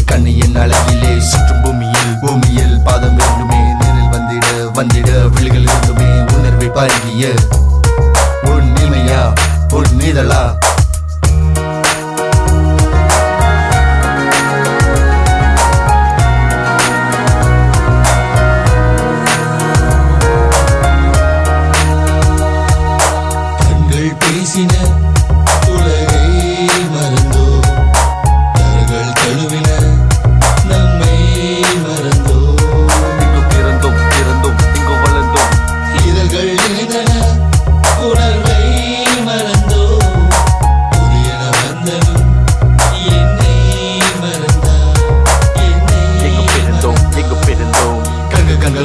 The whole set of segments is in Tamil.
கண்ணியின் அழகிலே சுற்றும் பூமியில் பாதம் வேண்டுமே நேரில் வந்திட விழிகள் வேண்டுமே உணர்வை பழகிய உன் இமையா உன் நீதலா கண்கள் பேசின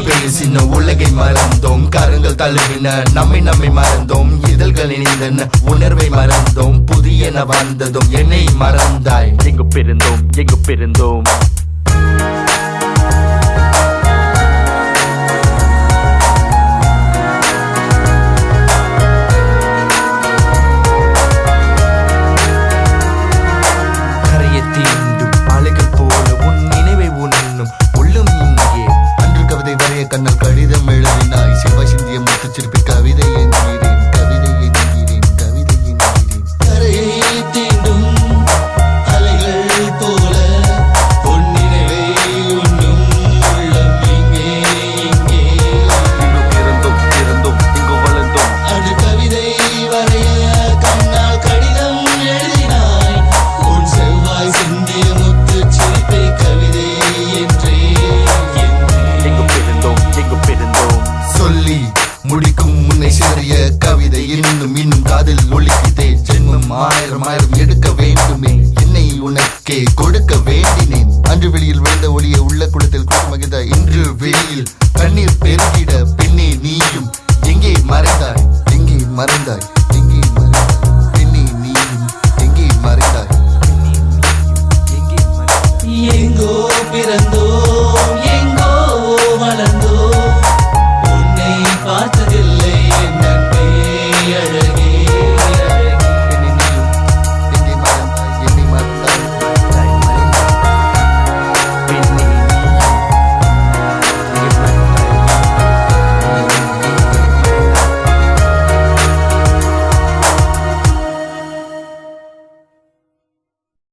பேசின உலகை மறந்தோம் கரங்கள் தழுவின நம்மை மறந்தோம் இதழ்கள் இணைந்தன உணர்வை மறந்தோம் புதியன வந்ததும் என்னை மறந்தாய் எங்கு பிறந்தோம் கரையை தீண்டும் அலைகள் போல உன் நினைவை உண்ணும் உள்ளும் இங்கே அன்று கவிதை வரைய கண்ணல் கடிதம் எழுதினாய் சிவ சிந்திய முத்து சிற்பி கவிதை என்கிறேன் கரையை தீண்டும் அலைகள் போல உன் நினைவை உண்ணும் உள்ளம் இங்கே எங்கு பிறந்தோம் எங்கு வளர்ந்தோம் அன்று கவிதை வரைய கண்ணால் கடிதம் எழுதினாய் உன் செவ்வாய் சிந்திய முத்து சிற்பி கவிதை என்றே எங்கு பிறந்தோம் சொல்லி முடிக்கும் முன்னை சிதறிய கவிதை இன்னும் காதில் ஒலிக்குதே ஜென்மம் ஆயிரம் எடுக்க வேண்டுமே என்னை உனக்கே கொடுக்க வேண்டினேன் அன்று வெளியில் விழுந்த ஒளிய உள்ள குளத்தில் குளித்து மகிழ்ந்த இன்று வெளியில் கண்ணீர் பெருகிட பின்னே நீயும் எங்கே மறைந்தாய்